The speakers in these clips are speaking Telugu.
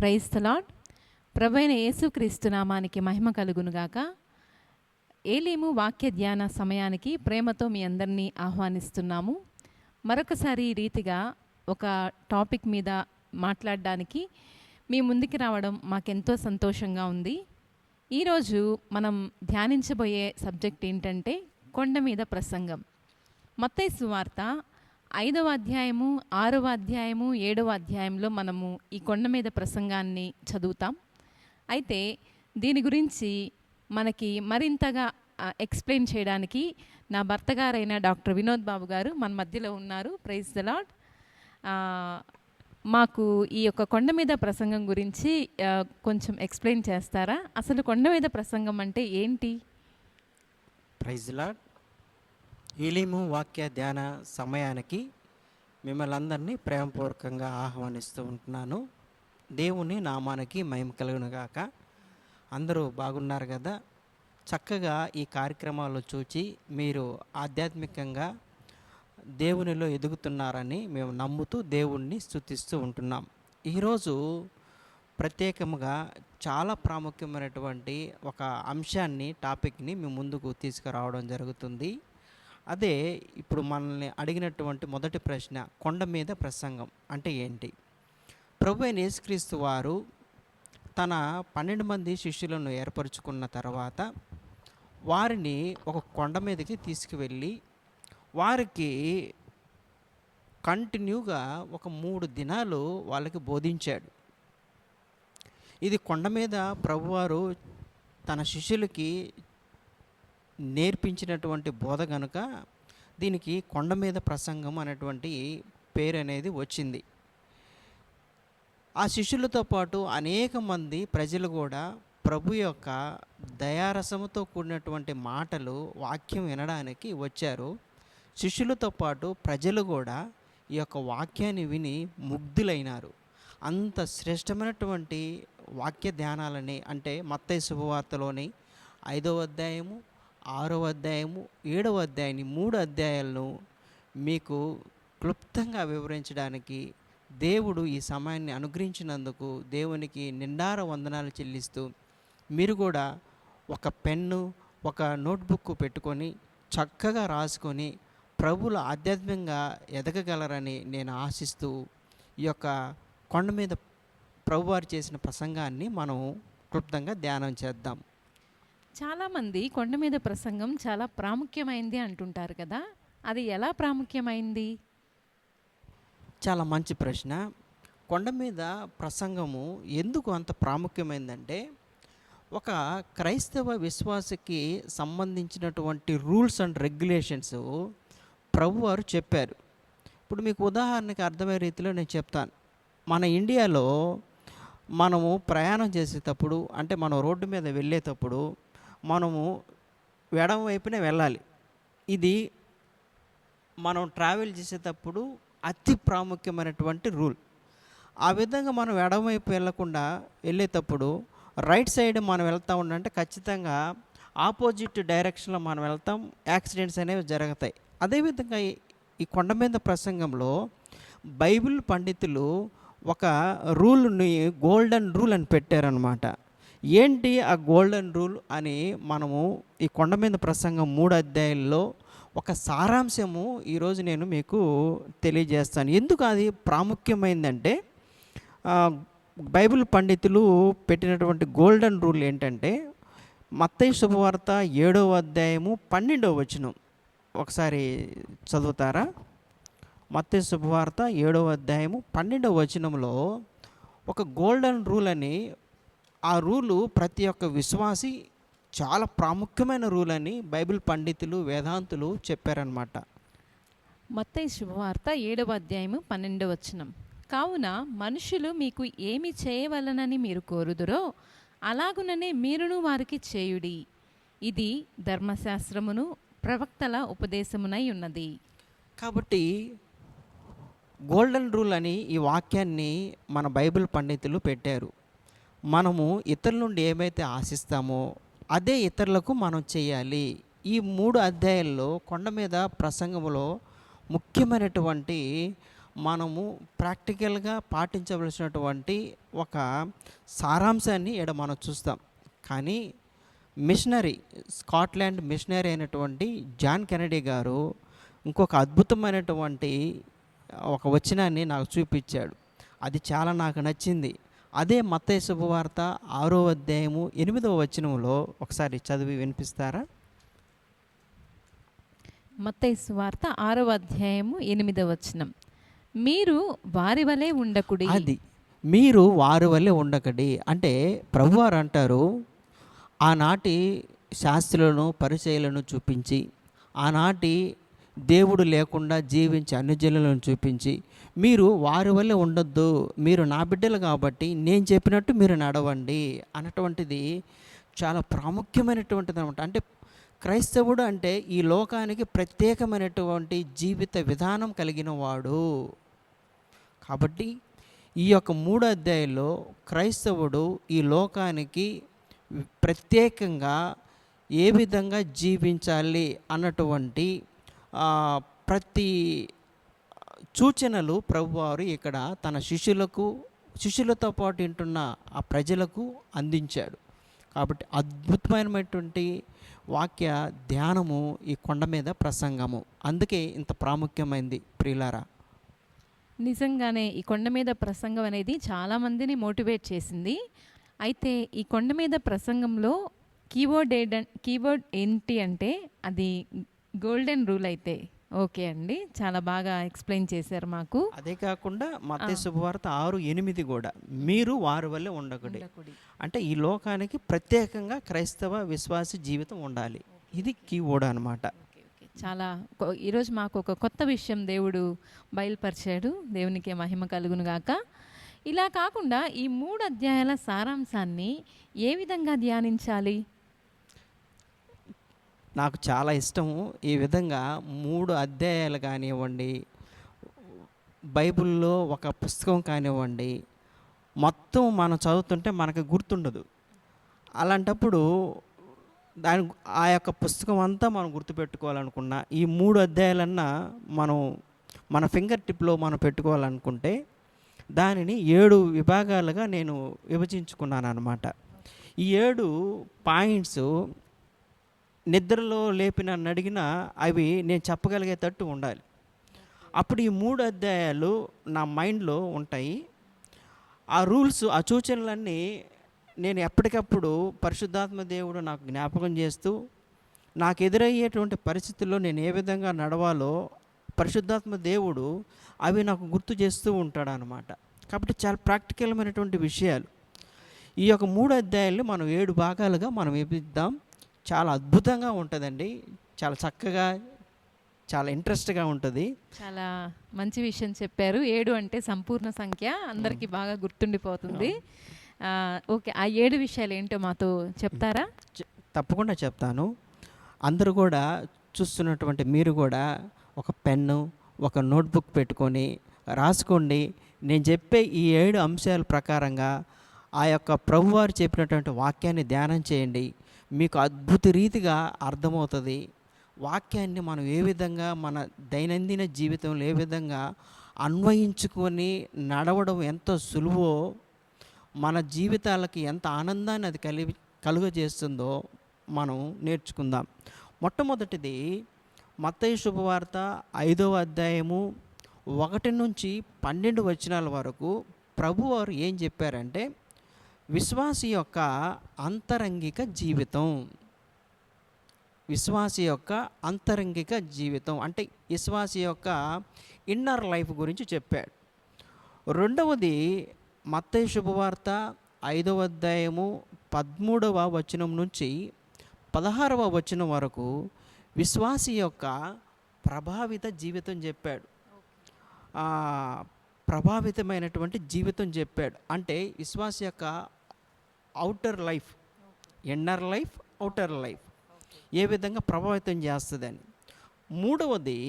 Praise the lord. ప్రభువైన యేసుక్రీస్తు నామానికి మహిమ కలుగునుగాక. ఏలీము వాక్య ధ్యాన సమయానికి ప్రేమతో మీ అందరినీ ఆహ్వానిస్తున్నాము. మరొకసారి ఈ రీతిగా ఒక టాపిక్ మీద మాట్లాడడానికి మీ ముందుకి రావడం మాకెంతో సంతోషంగా ఉంది. ఈరోజు మనం ధ్యానించబోయే సబ్జెక్ట్ ఏంటంటే కొండ మీద ప్రసంగం. మత్తయి సువార్త 5వ అధ్యాయము, 6వ అధ్యాయము, 7వ అధ్యాయంలో మనము ఈ కొండ మీద ప్రసంగాన్ని చదువుతాం. అయితే దీని గురించి మనకి మరింతగా ఎక్స్ప్లెయిన్ చేయడానికి నా భర్త గారైన డాక్టర్ వినోద్ బాబు గారు మన మధ్యలో ఉన్నారు. Praise the Lord. మాకు ఈ యొక్క కొండ మీద ప్రసంగం గురించి కొంచెం ఎక్స్ప్లెయిన్ చేస్తారా? అసలు కొండ మీద ప్రసంగం అంటే ఏంటి? Praise lord. ఏలీము వాక్య ధ్యాన సమయానికి మిమ్మల్ని అందరినీ ప్రేమపూర్వకంగా ఆహ్వానిస్తూ ఉంటున్నాను. దేవుని నామానికి మహిమ కలుగునుగాక. అందరూ బాగున్నారు కదా? చక్కగా ఈ కార్యక్రమాలు చూచి మీరు ఆధ్యాత్మికంగా దేవునిలో ఎదుగుతున్నారని మేము నమ్ముతూ దేవుణ్ణి స్తుతిస్తూ ఉంటున్నాం. ఈరోజు ప్రత్యేకంగా చాలా ప్రాముఖ్యమైనటువంటి ఒక అంశాన్ని, టాపిక్ని మీ ముందుకు తీసుకురావడం జరుగుతుంది. అదే ఇప్పుడు మనల్ని అడిగినటువంటి మొదటి ప్రశ్న, కొండ మీద ప్రసంగం అంటే ఏంటి? ప్రభువైన యేసుక్రీస్తు వారు తన 12 మంది శిష్యులను ఏర్పరచుకున్న తర్వాత వారిని ఒక కొండ మీదకి తీసుకువెళ్ళి వారికి కంటిన్యూగా ఒక 3 దినాలు వాళ్ళకి బోధించాడు. ఇది కొండ మీద ప్రభువారు తన శిష్యులకి నేర్పించినటువంటి బోధ కనుక దీనికి కొండ మీద ప్రసంగం అనేటువంటి పేరు అనేది వచ్చింది. ఆ శిష్యులతో పాటు అనేక మంది ప్రజలు కూడా ప్రభు యొక్క దయారసముతో కూడినటువంటి మాటలు, వాక్యం వినడానికి వచ్చారు. శిష్యులతో పాటు ప్రజలు కూడా ఈ యొక్క వాక్యాన్ని విని ముగ్ధులైనారు. అంత శ్రేష్టమైనటువంటి వాక్య ధ్యానాలని, అంటే మత్తయి శుభవార్తలోని 5వ అధ్యాయము, 6వ అధ్యాయము, 7వ అధ్యాయాన్ని 3 అధ్యాయాలను మీకు క్లుప్తంగా వివరించడానికి దేవుడు ఈ సమయాన్ని అనుగ్రహించినందుకు దేవునికి నిండార వందనాలు చెల్లిస్తూ, మీరు కూడా ఒక పెన్ను, ఒక నోట్బుక్ పెట్టుకొని చక్కగా రాసుకొని ప్రభువులో ఆధ్యాత్మికంగా ఎదగగలరని నేను ఆశిస్తూ ఈ యొక్క కొండ మీద ప్రభువారు చేసిన ప్రసంగాన్ని మనం క్లుప్తంగా ధ్యానం చేద్దాం. చాలామంది కొండ మీద ప్రసంగం చాలా ప్రాముఖ్యమైంది అంటుంటారు కదా, అది ఎలా ప్రాముఖ్యమైంది? చాలా మంచి ప్రశ్న. కొండ మీద ప్రసంగము ఎందుకు అంత ప్రాముఖ్యమైందంటే, ఒక క్రైస్తవ విశ్వాసకి సంబంధించినటువంటి రూల్స్ అండ్ రెగ్యులేషన్స్ ప్రభువారు చెప్పారు. ఇప్పుడు మీకు ఉదాహరణకి అర్థమయ్యే రీతిలో నేను చెప్తాను. మన ఇండియాలో మనము ప్రయాణం చేసేటప్పుడు, అంటే మనం రోడ్డు మీద వెళ్ళేటప్పుడు మనము ఎడమ వైపునే వెళ్ళాలి. ఇది మనం ట్రావెల్ చేసేటప్పుడు అతి ప్రాముఖ్యమైనటువంటి రూల్. ఆ విధంగా మనం ఎడమవైపు వెళ్ళకుండా వెళ్ళేటప్పుడు రైట్ సైడ్ మనం వెళ్తూ ఉండంటే ఖచ్చితంగా ఆపోజిట్ డైరెక్షన్లో మనం వెళ్తాం, యాక్సిడెంట్స్ అనేవి జరుగుతాయి. అదేవిధంగా ఈ కొండ మీద ప్రసంగంలో బైబిల్ పండితులు ఒక రూల్ని గోల్డెన్ రూల్ అని పెట్టారనమాట. ఏంటి ఆ గోల్డెన్ రూల్ అని మనము ఈ కొండ మీద ప్రసంగం 3 అధ్యాయాల్లో ఒక సారాంశము ఈరోజు నేను మీకు తెలియజేస్తాను. ఎందుకు అది ప్రాముఖ్యమైందంటే, బైబిల్ పండితులు పెట్టినటువంటి గోల్డెన్ రూల్ ఏంటంటే, మత్తయి శుభవార్త 7వ అధ్యాయము 12వ వచనం ఒకసారి చదువుతారా? మత్తయి శుభవార్త 7వ అధ్యాయము 12వ వచనంలో ఒక గోల్డెన్ రూల్ అని, ఆ రూలు ప్రతి ఒక్క విశ్వాసి చాలా ప్రాముఖ్యమైన రూల్ అని బైబిల్ పండితులు, వేదాంతులు చెప్పారనమాట. మత్తయి శుభవార్త 7వ అధ్యాయము 12వ వచనం. కావున మనుషులు మీకు ఏమి చేయవలనని మీరు కోరుదురో అలాగుననే మీరును వారికి చేయుడి. ఇది ధర్మశాస్త్రమును ప్రవక్తల ఉపదేశమునై ఉన్నది. కాబట్టి గోల్డెన్ రూల్ అని ఈ వాక్యాన్ని మన బైబిల్ పండితులు పెట్టారు. మనము ఇతరుల నుండి ఏమైతే ఆశిస్తామో అదే ఇతరులకు మనం చేయాలి. ఈ 3 అధ్యాయాల్లో కొండ మీద ప్రసంగంలో ముఖ్యమైనటువంటి మనము ప్రాక్టికల్గా పాటించవలసినటువంటి ఒక సారాంశాన్ని ఈడ మనం చూస్తాం. కానీ మిషనరీ, స్కాట్లాండ్ మిషనరీ అయినటువంటి జాన్ కెనడీ గారు ఇంకొక అద్భుతమైనటువంటి ఒక వచనాన్ని నాకు చూపించాడు. అది చాలా నాకు నచ్చింది. అదే మత్తయి శుభవార్త 6వ అధ్యాయము 8వ వచనంలో ఒకసారి చదివి వినిపిస్తారా? మత్తయి సువార్త 6వ అధ్యాయము 8వ వచనం. మీరు వారి వలె ఉండకుడి. అది మీరు వారి వల్లే ఉండకడి అంటే ప్రభువారు అంటారు, ఆనాటి శాస్త్రులను పరిచయులను చూపించి, ఆనాటి దేవుడు లేకుండా జీవించే అన్యజనులను చూపించి, మీరు వారి వల్లే ఉండొద్దు, మీరు నా బిడ్డలు కాబట్టి నేను చెప్పినట్టు మీరు నడవండి అన్నటువంటిది చాలా ప్రాముఖ్యమైనటువంటిది అనమాట. అంటే క్రైస్తవుడు అంటే ఈ లోకానికి ప్రత్యేకమైనటువంటి జీవిత విధానం కలిగిన వాడు. కాబట్టి ఈ యొక్క 3 అధ్యాయంలో క్రైస్తవుడు ఈ లోకానికి ప్రత్యేకంగా ఏ విధంగా జీవించాలి అన్నటువంటి ప్రతి సూచనలు ప్రభువారు ఇక్కడ తన శిష్యులతో పాటు వింటున్న ఆ ప్రజలకు అందించాడు. కాబట్టి అద్భుతమైనటువంటి వాక్య ధ్యానము ఈ కొండ మీద ప్రసంగము. అందుకే ఇంత ప్రాముఖ్యమైంది ప్రియులారా. నిజంగానే ఈ కొండ మీద ప్రసంగం అనేది చాలామందిని మోటివేట్ చేసింది. అయితే ఈ కొండ మీద ప్రసంగంలో కీవర్డ్ ఏంటి అంటే అది గోల్డెన్ రూల్. అయితే ఓకే అండి, చాలా బాగా ఎక్స్ప్లెయిన్ చేశారు మాకు. అదే కాకుండా మత్తయి శుభవార్త 6:8 కూడా మీరు వారి వల్లే ఉండకూడదు. అంటే ఈ లోకానికి ప్రత్యేకంగా క్రైస్తవ విశ్వాస జీవితం ఉండాలి. ఇది కీవర్డ్ అనమాట. చాలా ఈరోజు మాకు ఒక కొత్త విషయం దేవుడు బయలుపరిచాడు. దేవునికి మహిమ కలుగును గాక. ఇలా కాకుండా ఈ 3 అధ్యాయాల సారాంశాన్ని ఏ విధంగా ధ్యానించాలి? నాకు చాలా ఇష్టము. ఈ విధంగా 3 అధ్యాయాలు కానివ్వండి, బైబిల్లో ఒక పుస్తకం కానివ్వండి, మొత్తం మనం చదువుతుంటే మనకు గుర్తుండదు. అలాంటప్పుడు ఆ యొక్క పుస్తకం అంతా మనం గుర్తుపెట్టుకోవాలనుకున్నా ఈ 3 అధ్యాయాలన్నా మనం మన ఫింగర్ టిప్లో మనం పెట్టుకోవాలనుకుంటే దానిని 7 విభాగాలుగా నేను విభజించుకున్నాను అన్నమాట. ఈ 7 పాయింట్స్ నిద్రలో లేపి నన్ను అడిగినా అవి నేను చెప్పగలిగేటట్టు ఉండాలి. అప్పుడు ఈ 3 అధ్యాయాలు నా మైండ్లో ఉంటాయి. ఆ రూల్స్, ఆ సూచనలన్నీ నేను ఎప్పటికప్పుడు పరిశుద్ధాత్మ దేవుడు నాకు జ్ఞాపకం చేస్తూ, నాకు ఎదురయ్యేటువంటి పరిస్థితుల్లో నేను ఏ విధంగా నడవాలో పరిశుద్ధాత్మ దేవుడు అవి నాకు గుర్తు చేస్తూ ఉంటాడు అన్నమాట. కాబట్టి చాలా ప్రాక్టికల్మైనటువంటి విషయాలు. ఈ యొక్క 3 అధ్యాయాలు మనం 7 భాగాలుగా మనం విభజిద్దాం. చాలా అద్భుతంగా ఉంటుందండి. చాలా చక్కగా, చాలా ఇంట్రెస్ట్గా ఉంటుంది. చాలా మంచి విషయం చెప్పారు. 7 అంటే సంపూర్ణ సంఖ్య, అందరికీ బాగా గుర్తుండిపోతుంది. ఓకే, ఆ 7 విషయాలు ఏంటో మాతో చెప్తారా? తప్పకుండా చెప్తాను. అందరూ కూడా చూస్తున్నటువంటి మీరు కూడా ఒక పెన్ను, ఒక నోట్బుక్ పెట్టుకొని రాసుకోండి. నేను చెప్పే ఈ 7 అంశాల ప్రకారంగా ఆ యొక్క ప్రభువారు చెప్పినటువంటి వాక్యాన్ని ధ్యానం చేయండి. మీకు అద్భుత రీతిగా అర్థమవుతుంది. వాక్యాన్ని మనం ఏ విధంగా మన దైనందిన జీవితంలో ఏ విధంగా అన్వయించుకొని నడవడం ఎంత సులువో, మన జీవితాలకి ఎంత ఆనందాన్ని అది కలుగజేస్తుందో మనం నేర్చుకుందాం. మొట్టమొదటిది మత్తయి శుభవార్త 5వ అధ్యాయము 1 నుంచి 12 వచనాల వరకు ప్రభువారు ఏం చెప్పారంటే విశ్వాసి యొక్క అంతరంగిక జీవితం. విశ్వాసి యొక్క అంతరంగిక జీవితం అంటే విశ్వాసి యొక్క ఇన్నర్ లైఫ్ గురించి చెప్పాడు. రెండవది మత్తయి శుభవార్త 5వ అధ్యాయము 13వ వచనం నుంచి 16వ వచనం వరకు విశ్వాసి యొక్క ప్రభావిత జీవితం చెప్పాడు. ప్రభావితమైనటువంటి జీవితం చెప్పాడు. అంటే విశ్వాస యొక్క outer life, inner life, outer life ఏ విధంగా ప్రభావితం చేస్తుందని. మూడవది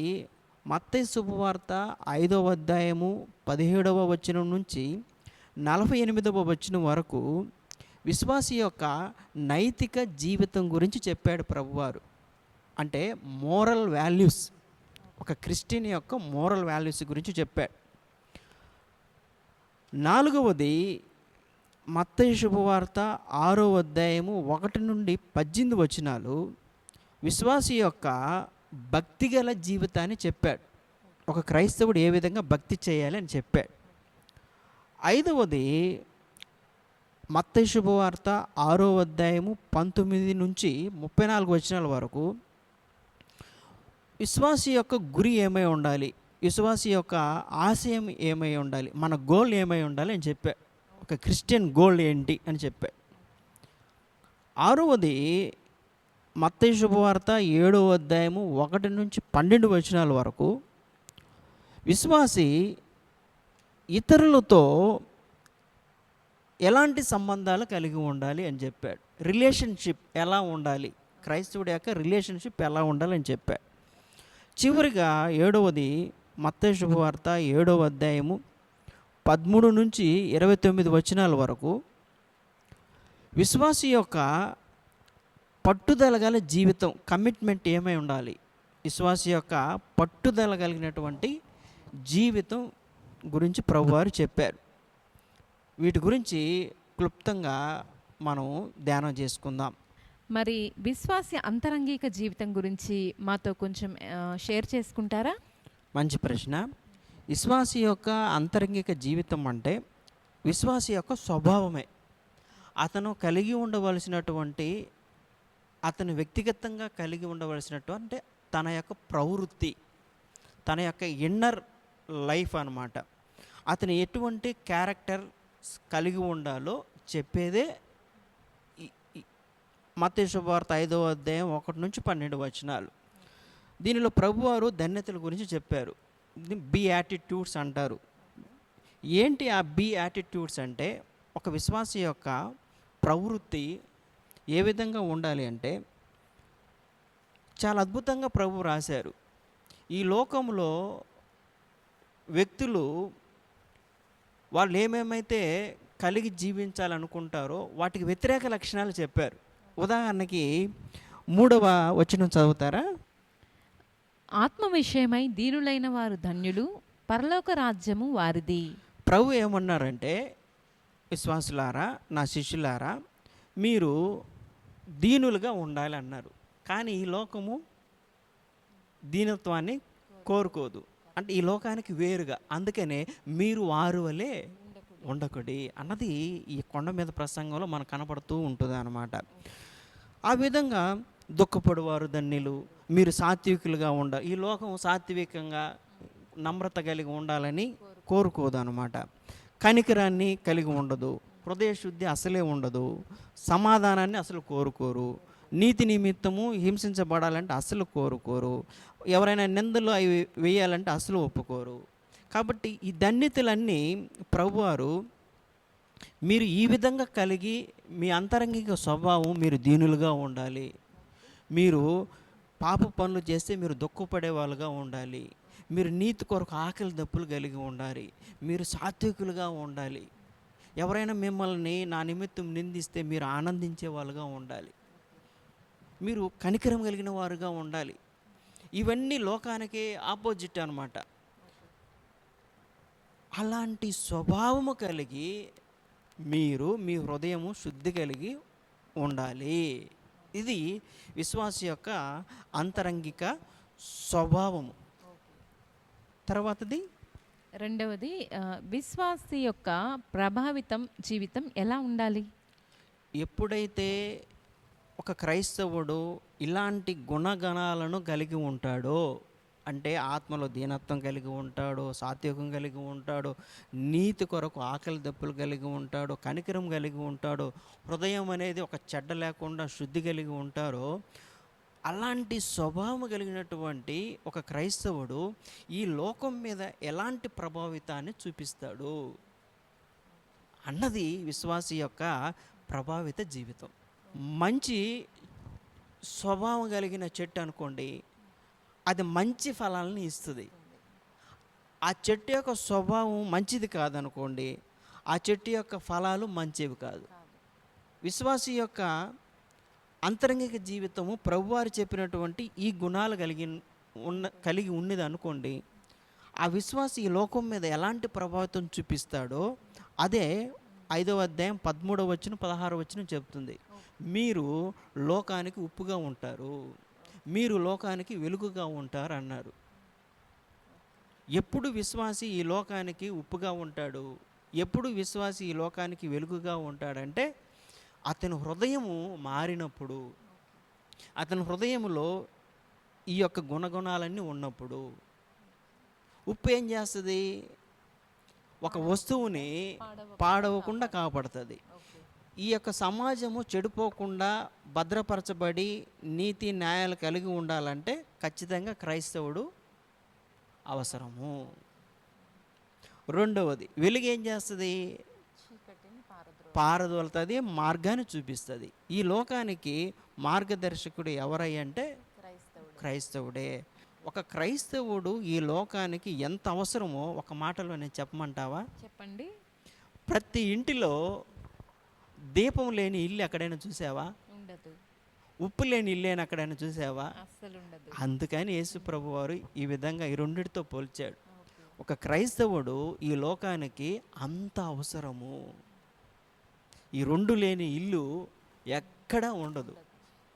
మత్తయి శుభవార్త 5వ అధ్యాయము 17వ వచనం నుంచి 48వ వచనం వరకు విశ్వాసి యొక్క నైతిక జీవితం గురించి చెప్పాడు ప్రభువారు. అంటే మోరల్ వాల్యూస్, ఒక క్రిస్టియన్ యొక్క మోరల్ వాల్యూస్ గురించి చెప్పాడు. నాలుగవది మత్తయి శుభవార్త 6వ అధ్యాయము 1 నుండి 18 వచనాలు విశ్వాసి యొక్క భక్తిగల జీవితాన్ని చెప్పాడు. ఒక క్రైస్తవుడు ఏ విధంగా భక్తి చేయాలి అని చెప్పాడు. ఐదవది మత్తయి శుభవార్త 6వ అధ్యాయము 19 నుంచి 34 వచనాల వరకు విశ్వాసి యొక్క గురి ఏమై ఉండాలి, విశ్వాసి యొక్క ఆశయం ఏమై ఉండాలి, మన గోల్ ఏమై ఉండాలి అని చెప్పాడు. ఒక క్రిస్టియన్ గోల్ ఏంటి అని చెప్పాడు. ఆరవది మత్తయి శుభవార్త 7వ అధ్యాయము 1 నుంచి 12 వచనాల వరకు విశ్వాసి ఇతరులతో ఎలాంటి సంబంధాలు కలిగి ఉండాలి అని చెప్పాడు. రిలేషన్షిప్ ఎలా ఉండాలి, క్రైస్తవుడి యొక్క రిలేషన్షిప్ ఎలా ఉండాలి అని చెప్పాడు. చివరిగా 7వది మత్తయి శుభవార్త 7వ అధ్యాయము 13 నుంచి 29 వచనాల వరకు విశ్వాసి యొక్క పట్టుదల గల జీవితం, కమిట్మెంట్ ఏమై ఉండాలి, విశ్వాసి యొక్క పట్టుదల కలిగినటువంటి జీవితం గురించి ప్రభువారు చెప్పారు. వీటి గురించి క్లుప్తంగా మనం ధ్యానం చేసుకుందాం. మరి విశ్వాసి అంతరంగిక జీవితం గురించి మాతో కొంచెం షేర్ చేసుకుంటారా? మంచి ప్రశ్న. విశ్వాసి యొక్క అంతరంగిక జీవితం అంటే విశ్వాసి యొక్క స్వభావమే. అతను కలిగి ఉండవలసినటువంటి, అతను వ్యక్తిగతంగా కలిగి ఉండవలసినటువంటి తన యొక్క ప్రవృత్తి, తన యొక్క ఇన్నర్ లైఫ్ అన్నమాట. అతను ఎటువంటి క్యారెక్టర్ కలిగి ఉండాలో చెప్పేదే మత్తయి శుభవార్త 5వ అధ్యాయం 1 నుంచి 12 వచనాలు. దీనిలో ప్రభువారు ధన్యతల గురించి చెప్పారు. బి యాటిట్యూడ్స్ అంటారు. ఏంటి ఆ బి యాటిట్యూడ్స్ అంటే, ఒక విశ్వాసి యొక్క ప్రవృత్తి ఏ విధంగా ఉండాలి అంటే చాలా అద్భుతంగా ప్రభు రాశారు. ఈ లోకంలో వ్యక్తులు వాళ్ళు ఏమేమైతే కలిగి జీవించాలనుకుంటారో వాటికి వ్యతిరేక లక్షణాలు చెప్పారు. ఉదాహరణకి 3వ వచనం చదువుతారా? ఆత్మ విషయమై దీనులైన వారు ధన్యులు, పరలోక రాజ్యము వారిది. ప్రభు ఏమన్నారంటే, విశ్వాసులారా, నా శిష్యులారా, మీరు దీనులుగా ఉండాలి అన్నారు. కానీ ఈ లోకము దీనత్వాన్ని కోరుకోదు. అంటే ఈ లోకానికి వేరుగా, అందుకనే మీరు వారు వలె ఉండకుడి అన్నది ఈ కొండ మీద ప్రసంగంలో మనకు కనపడుతూ ఉంటుంది అన్నమాట. ఆ విధంగా దుఃఖపడువారు ధన్యులు, మీరు సాత్వికులుగా ఉండాలి. ఈ లోకం సాత్వికంగా నమ్రత కలిగి ఉండాలని కోరుకోదు అనమాట. కనికరాన్ని కలిగి ఉండదు, హృదయ శుద్ధి అసలే ఉండదు, సమాధానాన్ని అసలు కోరుకోరు, నీతి నిమిత్తము హింసించబడాలంటే అసలు కోరుకోరు, ఎవరైనా నిందలు అవి వేయాలంటే అసలు ఒప్పుకోరు. కాబట్టి ఈ ధన్యతలన్నీ ప్రభువారు మీరు ఈ విధంగా కలిగి మీ అంతరంగిక స్వభావం మీరు దీనులుగా ఉండాలి, మీరు పాప పనులు చేస్తే మీరు దుఃఖపడే వాళ్ళుగా ఉండాలి, మీరు నీతి కొరకు ఆకలి దప్పులు కలిగి ఉండాలి, మీరు సాత్వికులుగా ఉండాలి, ఎవరైనా మిమ్మల్ని నా నిమిత్తం నిందిస్తే మీరు ఆనందించే వాళ్ళుగా ఉండాలి, మీరు కనికరం కలిగిన వారుగా ఉండాలి. ఇవన్నీ లోకానికి ఆపోజిట్ అన్నమాట. అలాంటి స్వభావము కలిగి మీరు మీ హృదయము శుద్ధి కలిగి ఉండాలి. ఇది విశ్వాస యొక్క అంతరంగిక స్వభావము. తర్వాతది రెండవది విశ్వాసి యొక్క ప్రభావితం జీవితం ఎలా ఉండాలి? ఎప్పుడైతే ఒక క్రైస్తవుడు ఇలాంటి గుణగణాలను కలిగి ఉంటాడో, అంటే ఆత్మలో దీనత్వం కలిగి ఉంటాడు, సాత్వికం కలిగి ఉంటాడు, నీతి కొరకు ఆకలి దప్పులు కలిగి ఉంటాడు, కనికరం కలిగి ఉంటాడు, హృదయం అనేది ఒక చెడ్డ లేకుండా శుద్ధి కలిగి ఉంటారో, అలాంటి స్వభావం కలిగినటువంటి ఒక క్రైస్తవుడు ఈ లోకం మీద ఎలాంటి ప్రభావితాన్ని చూపిస్తాడు అన్నది విశ్వాసి యొక్క ప్రభావిత జీవితం. మంచి స్వభావం కలిగిన చెట్టు అనుకోండి, అది మంచి ఫలాలను ఇస్తుంది. ఆ చెట్టు యొక్క స్వభావం మంచిది కాదనుకోండి, ఆ చెట్టు యొక్క ఫలాలు మంచివి కాదు. విశ్వాసి యొక్క అంతరంగిక జీవితము ప్రభువారు చెప్పినటువంటి ఈ గుణాలు కలిగి ఉన్నది అనుకోండి, ఆ విశ్వాసి ఈ లోకం మీద ఎలాంటి ప్రభావితం చూపిస్తాడో అదే 5వ అధ్యాయం 13వ వచనం 16వ వచనం చెప్తుంది. మీరు లోకానికి ఉప్పుగా ఉంటారు, మీరు లోకానికి వెలుగుగా ఉంటారు అన్నారు. ఎప్పుడు విశ్వాసి ఈ లోకానికి ఉప్పుగా ఉంటాడు, ఎప్పుడు విశ్వాసి ఈ లోకానికి వెలుగుగా ఉంటాడంటే అతని హృదయము మారినప్పుడు, అతని హృదయంలో ఈ యొక్క గుణగుణాలన్నీ ఉన్నప్పుడు. ఉప్పు ఏం చేస్తుంది? ఒక వస్తువుని పాడవకుండా కాపాడుతుంది. ఈ యొక్క సమాజము చెడిపోకుండా భద్రపరచబడి నీతి న్యాయాలు కలిగి ఉండాలంటే ఖచ్చితంగా క్రైస్తవుడు అవసరము. రెండవది, వెలుగు ఏం చేస్తుంది? పారదోలుతుంది, మార్గాన్ని చూపిస్తుంది. ఈ లోకానికి మార్గదర్శకుడు ఎవరయ్యంటే క్రైస్తవుడే. ఒక క్రైస్తవుడు ఈ లోకానికి ఎంత అవసరమో ఒక మాటలో నేను చెప్పమంటావా? చెప్పండి. ప్రతి ఇంటిలో దీపం లేని ఇల్లు ఎక్కడైనా చూసావా? ఉండదు. ఉప్పు లేని ఇల్లు ఎక్కడైనా చూసావా? అస్సలు ఉండదు. అందుకని యేసు ప్రభు వారు ఈ విధంగా ఈ రెండిటితో పోల్చాడు. ఒక క్రైస్తవుడు ఈ లోకానికి అంత అవసరము. ఈ రెండు లేని ఇల్లు ఎక్కడా ఉండదు.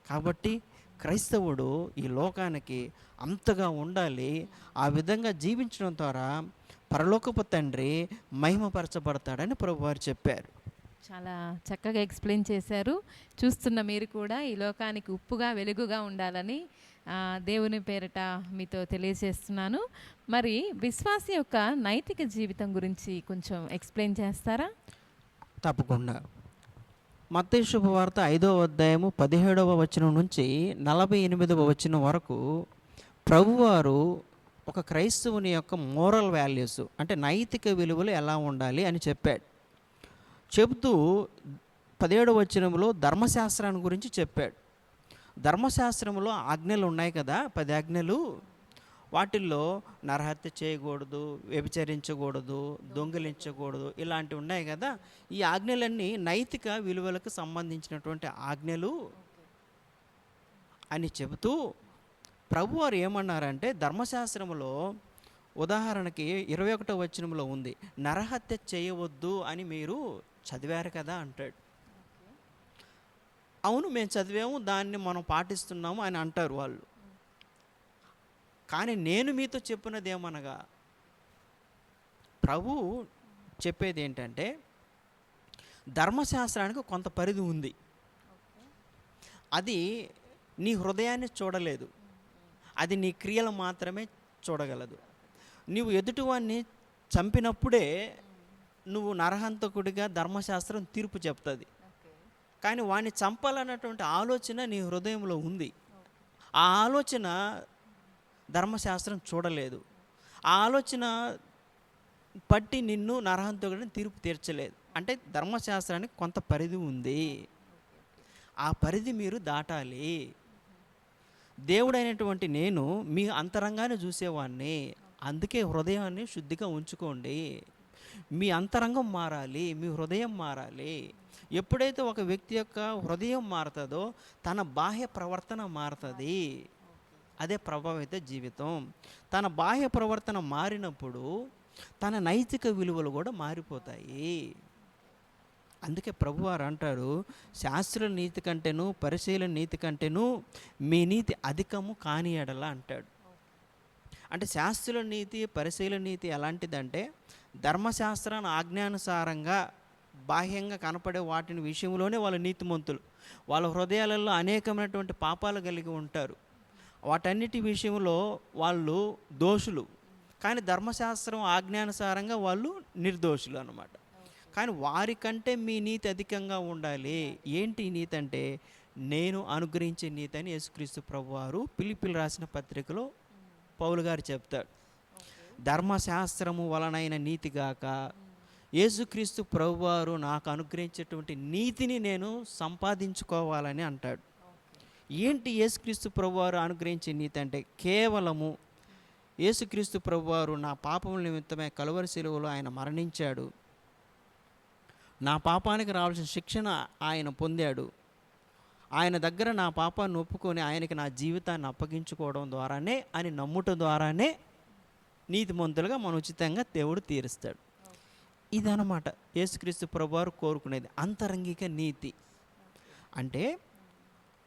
కాబట్టి క్రైస్తవుడు ఈ లోకానికి అంతగా ఉండాలి. ఆ విధంగా జీవించడం ద్వారా పరలోకపు తండ్రి మహిమపరచబడతాడని ప్రభువారు చెప్పారు. చాలా చక్కగా ఎక్స్ప్లెయిన్ చేశారు. చూస్తున్న మీరు కూడా ఈ లోకానికి ఉప్పుగా వెలుగుగా ఉండాలని దేవుని పేరిట మీతో తెలియజేస్తున్నాను. మరి విశ్వాసి యొక్క నైతిక జీవితం గురించి కొంచెం ఎక్స్ప్లెయిన్ చేస్తారా? తప్పకుండా. మత్తయి శుభవార్త 5వ అధ్యాయము 17వ వచనం నుంచి 48వ వచనం వరకు ప్రభువారు ఒక క్రైస్తవుని యొక్క మోరల్ వాల్యూస్ అంటే నైతిక విలువలు ఎలా ఉండాలి అని చెప్పాడు. చెబుతూ 17వ వచనంలో ధర్మశాస్త్రాన్ని గురించి చెప్పాడు. ధర్మశాస్త్రంలో ఆజ్ఞలు ఉన్నాయి కదా, 10 ఆజ్ఞలు. వాటిల్లో నరహత్య చేయకూడదు, వ్యభిచరించకూడదు, దొంగిలించకూడదు, ఇలాంటివి ఉన్నాయి కదా. ఈ ఆజ్ఞలన్నీ నైతిక విలువలకు సంబంధించినటువంటి ఆజ్ఞలు అని చెబుతూ ప్రభువారు ఏమన్నారంటే, ధర్మశాస్త్రంలో ఉదాహరణకి 21వ వచనంలో ఉంది, నరహత్య చేయవద్దు అని మీరు చదివారు కదా అంటాడు. అవును, మేము చదివాము, దాన్ని మనం పాటిస్తున్నాము అని అంటారు వాళ్ళు. కానీ నేను మీతో చెప్పినది ఏమనగా, ప్రభు చెప్పేది ఏంటంటే, ధర్మశాస్త్రానికి కొంత పరిధి ఉంది. అది నీ హృదయాన్ని చూడలేదు, అది నీ క్రియలు మాత్రమే చూడగలదు. నీవు ఎదుటివాన్ని చంపినప్పుడే నువ్వు నరహంతకుడిగా ధర్మశాస్త్రం తీర్పు చెప్తుంది. కానీ వాడిని చంపాలన్నటువంటి ఆలోచన నీ హృదయంలో ఉంది. ఆ ఆలోచన ధర్మశాస్త్రం చూడలేదు. ఆ ఆలోచన పట్టి నిన్ను నరహంతకుడిని తీర్పు తీర్చలేదు. అంటే ధర్మశాస్త్రానికి కొంత పరిధి ఉంది, ఆ పరిధి మీరు దాటాలి. దేవుడైనటువంటి నేను మీ అంతరంగాన్ని చూసేవాడిని. అందుకే హృదయాన్ని శుద్ధిగా ఉంచుకోండి. మీ అంతరంగం మారాలి, మీ హృదయం మారాలి. ఎప్పుడైతే ఒక వ్యక్తి యొక్క హృదయం మారుతుందో తన బాహ్య ప్రవర్తన మారుతుంది. అదే ప్రభావిత జీవితం. తన బాహ్య ప్రవర్తన మారినప్పుడు తన నైతిక విలువలు కూడా మారిపోతాయి. అందుకే ప్రభువారు అంటారు, శాస్త్రుల నీతి కంటేను పరిశీలన నీతి కంటేను మీ నీతి అధికము కాని ఎడల అంటాడు. అంటే శాస్త్రుల నీతి పరిశీలన నీతి ఎలాంటిదంటే, ధర్మశాస్త్రాన్ని ఆజ్ఞానుసారంగా బాహ్యంగా కనపడే వాటిని విషయంలోనే వాళ్ళు నీతిమంతులు. వాళ్ళ హృదయాలలో అనేకమైనటువంటి పాపాలు కలిగి ఉంటారు. వాటన్నిటి విషయంలో వాళ్ళు దోషులు. కానీ ధర్మశాస్త్రం ఆజ్ఞానుసారంగా వాళ్ళు నిర్దోషులు అన్నమాట. కానీ వారికంటే మీ నీతి అధికంగా ఉండాలి. ఏంటి ఈ నీతి అంటే, నేను అనుగ్రహించే నీతి అని యేసుక్రీస్తు ప్రభువారు ఫిలిప్పీలు రాసిన పత్రికలో పౌలు గారు చెప్తాడు. ధర్మశాస్త్రము వలనైన నీతిగాక యేసుక్రీస్తు ప్రభువారు నాకు అనుగ్రహించేటువంటి నీతిని నేను సంపాదించుకోవాలని అంటాడు. ఏంటి యేసుక్రీస్తు ప్రభువారు అనుగ్రహించే నీతి అంటే, కేవలము యేసుక్రీస్తు ప్రభువారు నా పాపముల నిమిత్తమే కలువరి శిలువలో ఆయన మరణించాడు, నా పాపానికి రావాల్సిన శిక్షణ ఆయన పొందాడు, ఆయన దగ్గర నా పాపాన్ని ఒప్పుకొని ఆయనకి నా జీవితాన్ని అప్పగించుకోవడం ద్వారానే అని నమ్ముట ద్వారానే నీతిమంతులుగా మనం ఉచితంగా దేవుడు తీరుస్తాడు. ఇదన్నమాట యేసుక్రీస్తు ప్రభువారు కోరుకునేది అంతరంగిక నీతి. అంటే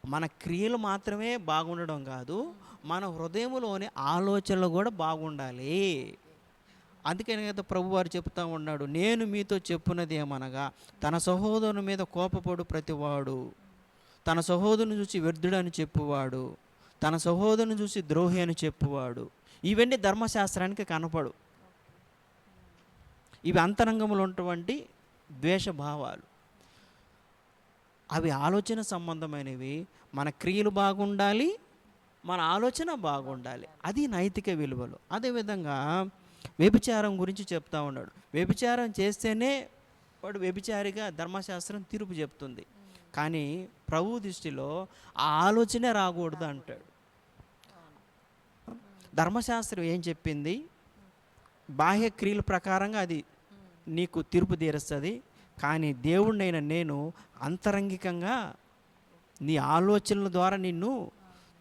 మన క్రియలు మాత్రమే బాగుండడం కాదు, మన హృదయంలోని ఆలోచనలు కూడా బాగుండాలి. అందుకని కదా ప్రభువారు చెప్తా ఉన్నాడు, నేను మీతో చెప్పున్నది ఏమనగా, తన సహోదరుని మీద కోపపడు ప్రతివాడు, తన సహోదరుని చూసి వ్యర్థుడని చెప్పువాడు, తన సహోదరుని చూసి ద్రోహి అని చెప్పువాడు, ఇవన్నీ ధర్మశాస్త్రానికి కనపడు. ఇవి అంతరంగంలో ఉన్నటువంటి ద్వేషభావాలు. అవి ఆలోచన సంబంధమైనవి. మన క్రియలు బాగుండాలి, మన ఆలోచన బాగుండాలి. అది నైతిక విలువలు. అదేవిధంగా వ్యభిచారం గురించి చెప్తా ఉన్నాడు. వ్యభిచారం చేస్తేనే వాడు వ్యభిచారిగా ధర్మశాస్త్రం తీర్పు చెప్తుంది. కానీ ప్రభు దృష్టిలో ఆ ఆలోచనే రాకూడదు అంటాడు. ధర్మశాస్త్రం ఏం చెప్పింది? బాహ్య క్రియల ప్రకారంగా అది నీకు తీర్పు తీరుస్తుంది. కానీ దేవుడినైనా నేను అంతరంగికంగా నీ ఆలోచనల ద్వారా నిన్ను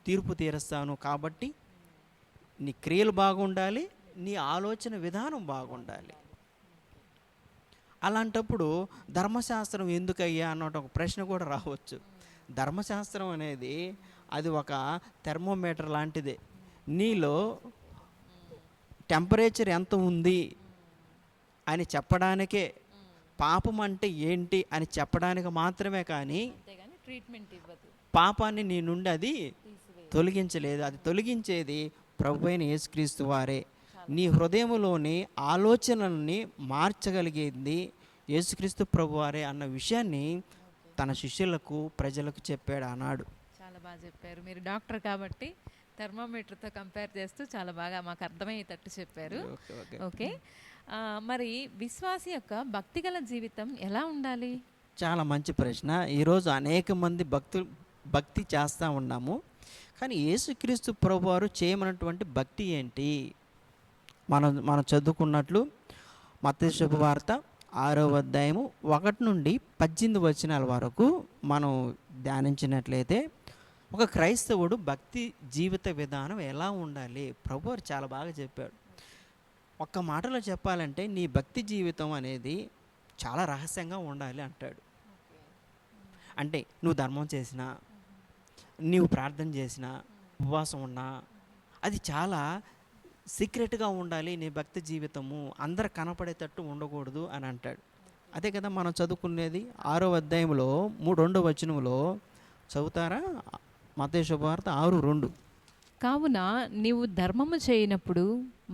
తీర్పు తీరుస్తాను. కాబట్టి నీ క్రియలు బాగుండాలి, నీ ఆలోచన విధానం బాగుండాలి. అలాంటప్పుడు ధర్మశాస్త్రం ఎందుకయ్యా అన్నట్టు ఒక ప్రశ్న కూడా రావచ్చు. ధర్మశాస్త్రం అనేది అది ఒక థెర్మోమీటర్ లాంటిదే. నీలో టెంపరేచర్ ఎంత ఉంది అని చెప్పడానికే, పాపం అంటే ఏంటి అని చెప్పడానికి మాత్రమే. కానీ ట్రీట్మెంట్ ఇవ్వదు. పాపాన్ని నీ నుండి అది తొలగించలేదు. అది తొలగించేది ప్రభు అయిన యేసుక్రీస్తు వారే. నీ హృదయంలోని ఆలోచనల్ని మార్చగలిగేది యేసుక్రీస్తు ప్రభువారే అన్న విషయాన్ని తన శిష్యులకు, ప్రజలకు చెప్పాడు ఆనాడు. చాలా బాగా చెప్పారు. మీరు డాక్టర్ కాబట్టి థర్మోమీటర్తో కంపేర్ చేస్తూ చాలా బాగా మాకు అర్థమయ్యేటట్టు చెప్పారు. ఓకే, మరి విశ్వాసి యొక్క భక్తిగల జీవితం ఎలా ఉండాలి? చాలా మంచి ప్రశ్న. ఈరోజు అనేక మంది భక్తి చేస్తూ ఉన్నాము. కానీ యేసుక్రీస్తు ప్రభువారు చేయమన్నటువంటి భక్తి ఏంటి? మనం చదువుకున్నట్లు మత్తయి శుభవార్త 6వ అధ్యాయము 1 నుండి 18 వచనాల వరకు మనం ధ్యానించినట్లయితే ఒక క్రైస్తవుడు భక్తి జీవిత విధానం ఎలా ఉండాలి ప్రభువారు చాలా బాగా చెప్పాడు. ఒక్క మాటలో చెప్పాలంటే నీ భక్తి జీవితం అనేది చాలా రహస్యంగా ఉండాలి అంటాడు. అంటే నువ్వు ధర్మం చేసినా, నీవు ప్రార్థన చేసినా, ఉపవాసం ఉన్నా, అది చాలా సీక్రెట్గా ఉండాలి. నీ భక్తి జీవితము అందరు కనపడేటట్టు ఉండకూడదు అని అంటాడు. అదే కదా మనం చదువుకునేది 6వ అధ్యాయంలో 2వ వచనంలో చదువుతారా? మత్తయి శుభవార్త 6:2. కావున నీవు ధర్మము చేయనప్పుడు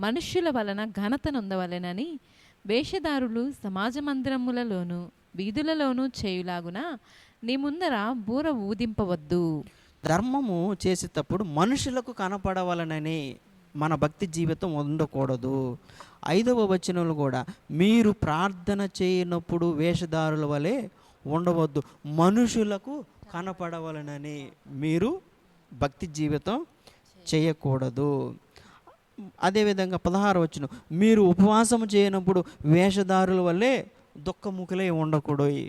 మనుష్యుల వలన ఘనత నొందవలెనని వేషధారులు సమాజ మందిరములలోను వీధులలోనూ చేయులాగున నీ ముందర బూర ఊదింపవద్దు. ధర్మము చేసేటప్పుడు మనుషులకు కనపడవలనని మన భక్తి జీవితం ఉండకూడదు. 5వ వచనంలో కూడా మీరు ప్రార్థన చేయనప్పుడు వేషధారుల వలె ఉండవద్దు, మనుషులకు కనపడవలనని మీరు భక్తి జీవితం చేయకూడదు. అదేవిధంగా 16వ వచనం, మీరు ఉపవాసం చేయనప్పుడు వేషధారుల వల్లే దుఃఖముఖులై ఉండకూడదు.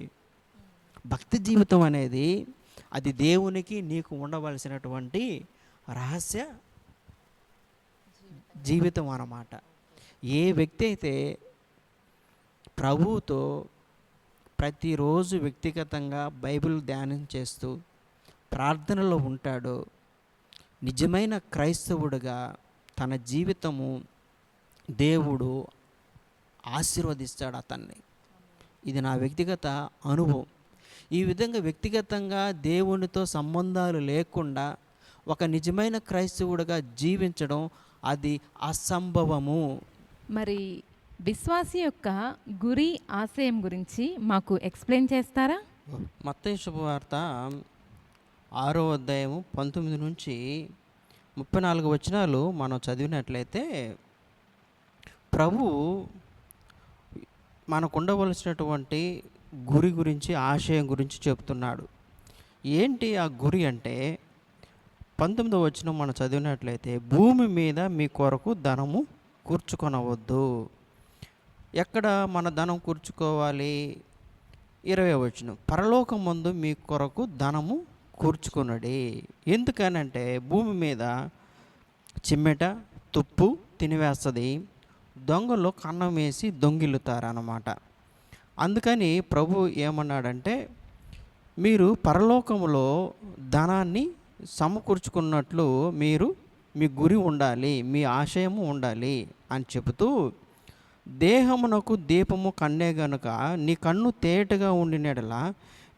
భక్తి జీవితం అనేది అది దేవునికి నీకు ఉండవలసినటువంటి రహస్య జీవితం అన్నమాట. ఏ వ్యక్తి అయితే ప్రభువుతో ప్రతిరోజు వ్యక్తిగతంగా బైబిల్ ధ్యానం చేస్తూ ప్రార్థనలో ఉంటాడో నిజమైన క్రైస్తవుడిగా తన జీవితము దేవుడు ఆశీర్వదిస్తాడు అతన్ని. ఇది నా వ్యక్తిగత అనుభవం. ఈ విధంగా వ్యక్తిగతంగా దేవునితో సంబంధాలు లేకుండా ఒక నిజమైన క్రైస్తవుడిగా జీవించడం అది అసంభవము. మరి విశ్వాసి యొక్క గురి, ఆశయం గురించి మాకు ఎక్స్ప్లెయిన్ చేస్తారా? మత్తయి శుభవార్త 6వ అధ్యాయము 19 నుంచి 34 వచనాలు మనం చదివినట్లయితే ప్రభు మనకు ఉండవలసినటువంటి గురి గురించి, ఆశయం గురించి చెప్తున్నాడు. ఏంటి ఆ గురి అంటే 19వ వచనం మనం చదివినట్లయితే భూమి మీద మీ కొరకు ధనము కూర్చుకొనవద్దు. ఎక్కడ మన ధనం కూర్చుకోవాలి? 20వ వచనం, పరలోకమందు మీ కొరకు ధనము కూర్చుకొనుడి. ఎందుకనంటే భూమి మీద చిమ్మెట, తుప్పు తినివేస్తుంది, దొంగలు కన్నం వేసి దొంగిలుతారన్నమాట. అందుకని ప్రభు ఏమన్నాడంటే, మీరు పరలోకములో ధనాన్ని సమకూర్చుకున్నట్లు మీరు మీ గురి ఉండాలి, మీ ఆశయము ఉండాలి అని చెబుతూ, దేహమునకు దీపము కన్నే గనుక నీ కన్ను తేటగా ఉండిన యెడల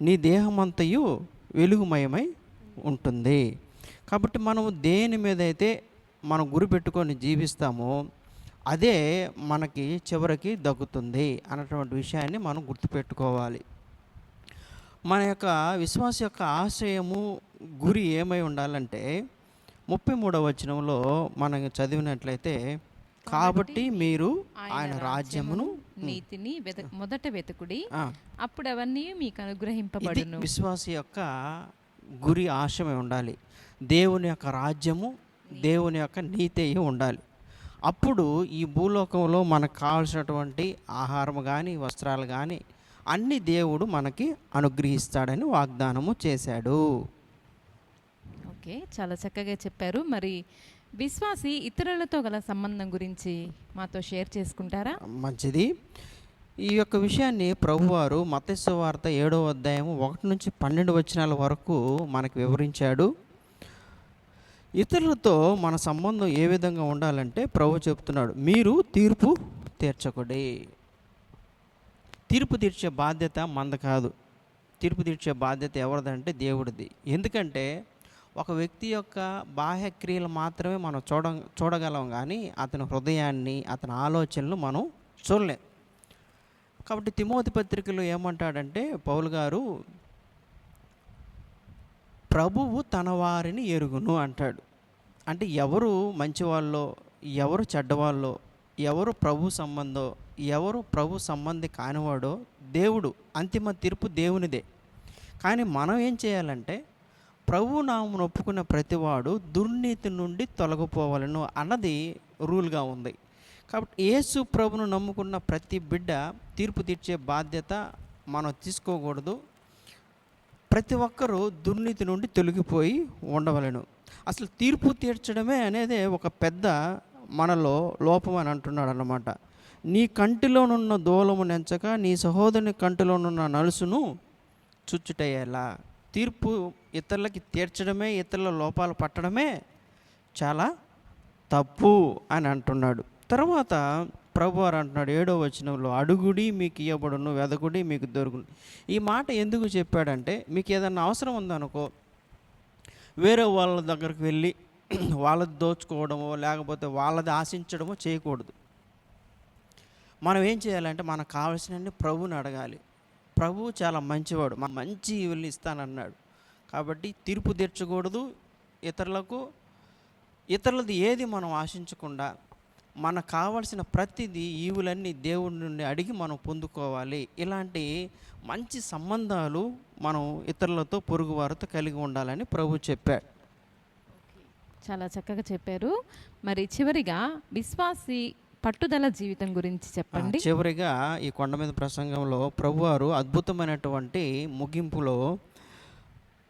నీ దేహమంతయు వెలుగుమయమై ఉంటుంది. కాబట్టి మనము దేని మీద అయితే మనం గురి పెట్టుకొని జీవిస్తామో అదే మనకి చివరికి దక్కుతుంది అన్నటువంటి విషయాన్ని మనం గుర్తుపెట్టుకోవాలి. మన యొక్క విశ్వాస యొక్క ఆశయము, గురి ఏమై ఉండాలంటే 33వ వచనంలో మనం చదివినట్లయితే, కాబట్టి మీరు ఆయన రాజ్యమును నీతిని మొదట వెతుకుడి, ఆ, అప్పుడు అవన్నీ మీకు ఇది అనుగ్రహింపబడును. విశ్వాస యొక్క గురి, ఆశయమై ఉండాలి. దేవుని యొక్క రాజ్యము, దేవుని యొక్క నీతి అయి ఉండాలి. అప్పుడు ఈ భూలోకంలో మనకు కావాల్సినటువంటి ఆహారం కానీ, వస్త్రాలు కానీ అన్ని దేవుడు మనకి అనుగ్రహిస్తాడని వాగ్దానము చేశాడు. ఓకే, చాలా చక్కగా చెప్పారు. మరి విశ్వాసి ఇతరులతో గల సంబంధం గురించి మాతో షేర్ చేసుకుంటారా? మంచిది. ఈ యొక్క విషయాన్ని ప్రభువారు మత్తయి సువార్త 7వ అధ్యాయము 1 నుంచి 12 వచనాల వరకు మనకు వివరించాడు. ఇతరులతో మన సంబంధం ఏ విధంగా ఉండాలంటే ప్రభు చెప్తున్నాడు, మీరు తీర్పు తీర్చకుడి. తీర్పు తీర్చే బాధ్యత మంద కాదు. తీర్పు తీర్చే బాధ్యత ఎవరిదంటే దేవుడిది. ఎందుకంటే ఒక వ్యక్తి యొక్క బాహ్య క్రియలు మాత్రమే మనం చూడగలం, కానీ అతని హృదయాన్ని, అతని ఆలోచనలు మనం చూడలేం. కాబట్టి తిమోతి పత్రికలో ఏమంటాడంటే పౌలు గారు, ప్రభువు తన వారిని ఎరుగును అంటాడు. అంటే ఎవరు మంచివాళ్ళో, ఎవరు చెడ్డవాళ్ళో, ఎవరు ప్రభు సంబంధో, ఎవరు ప్రభు సంబంధి కానివాడో దేవుడు, అంతిమ తీర్పు దేవునిదే. కానీ మనం ఏం చేయాలంటే, ప్రభు నామమును ఒప్పుకున్న ప్రతివాడు దుర్నీతి నుండి తొలగిపోవాలను అన్నది రూల్గా ఉంది. కాబట్టి యేసు ప్రభును నమ్ముకున్న ప్రతి బిడ్డ తీర్పు తీర్చే బాధ్యత మనం తీసుకోకూడదు. ప్రతి ఒక్కరూ దుర్నీతి నుండి తొలగిపోయి ఉండవలను. అసలు తీర్పు తీర్చడమే అనేది ఒక పెద్ద మనలో లోపం అని అంటున్నాడు అన్నమాట. నీ కంటిలోనున్న దూలము నెంచక నీ సహోదరుని కంటిలోనున్న నలుసును చుచ్చుటయ్యేలా. తీర్పు ఇతరులకి తీర్చడమే, ఇతరుల లోపాలు పట్టడమే చాలా తప్పు అని అంటున్నాడు. తర్వాత ప్రభువారు అంటున్నాడు 7వ వచనంలో, అడుగుడి మీకు ఇవ్వబడును, వెదకుడి మీకు దొరుకును. ఈ మాట ఎందుకు చెప్పాడంటే, మీకు ఏదన్నా అవసరం ఉందనుకో, వేరే వాళ్ళ దగ్గరికి వెళ్ళి వాళ్ళది దోచుకోవడమో లేకపోతే వాళ్ళది ఆశించడమో చేయకూడదు. మనం ఏం చేయాలంటే మనకు కావాల్సినన్ని ప్రభువుని అడగాలి. ప్రభువు చాలా మంచివాడు, మంచి ఈవుల్ని ఇస్తానన్నాడు. కాబట్టి తీర్పు తీర్చకూడదు ఇతరులకు. ఇతరులది ఏది మనం ఆశించకుండా మనకు కావాల్సిన ప్రతిదీ, ఈవులన్నీ దేవుడి నుండి అడిగి మనం పొందుకోవాలి. ఇలాంటి మంచి సంబంధాలు మనం ఇతరులతో, పొరుగువారితో కలిగి ఉండాలని ప్రభు చెప్పాడు. చాలా చక్కగా చెప్పారు. మరి చివరిగా విశ్వాసి పట్టుదల జీవితం గురించి చెప్పండి. చివరిగా ఈ కొండ మీద ప్రసంగంలో ప్రభువారు అద్భుతమైనటువంటి ముగింపులో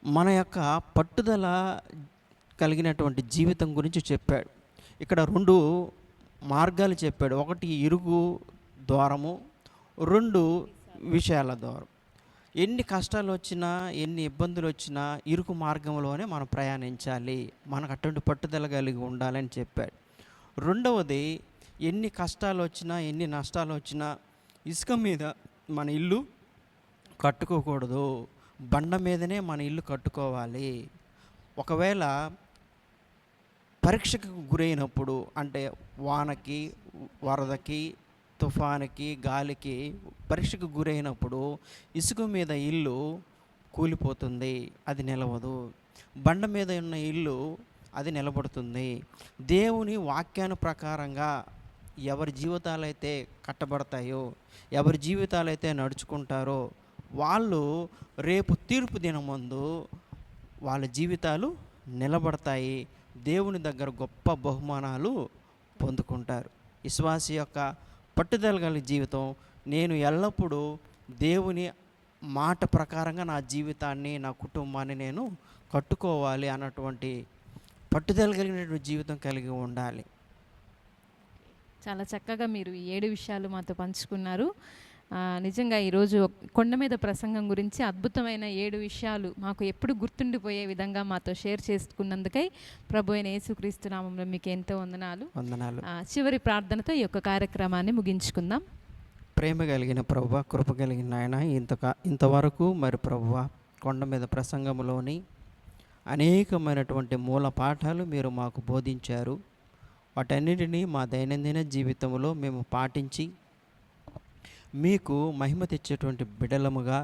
మన యొక్క పట్టుదల కలిగినటువంటి జీవితం గురించి చెప్పాడు. ఇక్కడ 2 మార్గాలు చెప్పాడు. ఒకటి ఇరుగు ద్వారము, 2 విషయాల ద్వారం. ఎన్ని కష్టాలు వచ్చినా, ఎన్ని ఇబ్బందులు వచ్చినా ఇరుకు మార్గంలోనే మనం ప్రయాణించాలి, మనకు అటువంటి పట్టుదల కలిగి ఉండాలని చెప్పాడు. రెండవది, ఎన్ని కష్టాలు వచ్చినా, ఎన్ని నష్టాలు వచ్చినా ఇసుక మీద మన ఇల్లు కట్టుకోకూడదు, బండ మీదనే మన ఇల్లు కట్టుకోవాలి. ఒకవేళ పరీక్షకు గురైనప్పుడు, అంటే వానకి, వరదకి, తుఫానుకి, గాలికి పరీక్షకు గురైనప్పుడు ఇసుక మీద ఇల్లు కూలిపోతుంది, అది నిలవదు. బండ మీద ఉన్న ఇల్లు అది నిలబడుతుంది. దేవుని వాక్యాను ప్రకారంగా ఎవరి జీవితాలైతే కట్టబడతాయో, ఎవరి జీవితాలైతే నడుచుకుంటారో వాళ్ళు రేపు తీర్పు దినమందు వాళ్ళ జీవితాలు నిలబడతాయి, దేవుని దగ్గర గొప్ప బహుమానాలు పొందుకుంటారు. విశ్వాసి యొక్క పట్టుదల కలిగిన జీవితం, నేను ఎల్లప్పుడూ దేవుని మాట ప్రకారంగా నా జీవితాన్ని, నా కుటుంబాన్ని నేను కట్టుకోవాలి అన్నటువంటి పట్టుదల కలిగినటువంటి జీవితం కలిగి ఉండాలి. చాలా చక్కగా మీరు ఈ 7 విషయాలు మాతో పంచుకున్నారు. నిజంగా ఈరోజు కొండ మీద ప్రసంగం గురించి అద్భుతమైన 7 విషయాలు మాకు ఎప్పుడు గుర్తుండిపోయే విధంగా మాతో షేర్ చేసుకున్నందుకై ప్రభు అయిన యేసుక్రీస్తు నామంలో మీకు ఎంతో వందనాలు. చివరి ప్రార్థనతో ఈ యొక్క కార్యక్రమాన్ని ముగించుకుందాం. ప్రేమ కలిగిన ప్రభువ, కృప కలిగిన ఆయన, ఇంతవరకు మరి ప్రభువ కొండ మీద ప్రసంగంలోని అనేకమైనటువంటి మూల పాఠాలు మీరు మాకు బోధించారు. వాటన్నిటినీ మా దైనందిన జీవితంలో మేము పాటించి మీకు మహిమ తెచ్చేటువంటి బిడలముగా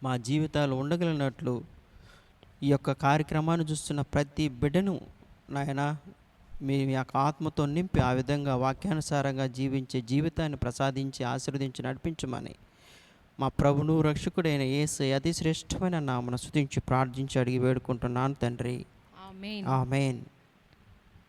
మా జీవితాలు ఉండగలిగినట్లు ఈ యొక్క కార్యక్రమాన్ని చూస్తున్న ప్రతి బిడ్డను నాయన మీ యొక్క ఆత్మతో నింపి ఆ విధంగా వాక్యానుసారంగా జీవించే జీవితాన్ని ప్రసాదించి ఆశీర్వదించి నడిపించమని మా ప్రభును రక్షకుడైన యేసయ్య అతి శ్రేష్టమైన నామమున స్తుతించి ప్రార్థించి అడిగి వేడుకుంటున్నాను తండ్రి. ఆమేన్.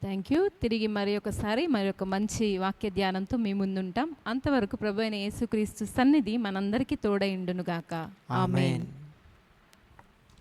Thank you. తిరిగి మరి ఒక మంచి వాక్య ధ్యానంతో మీ ముందుంటాం. అంతవరకు ప్రభు అయిన యేసుక్రీస్తు సన్నిధి మనందరికీ తోడైండునుగాక. ఆమేన్.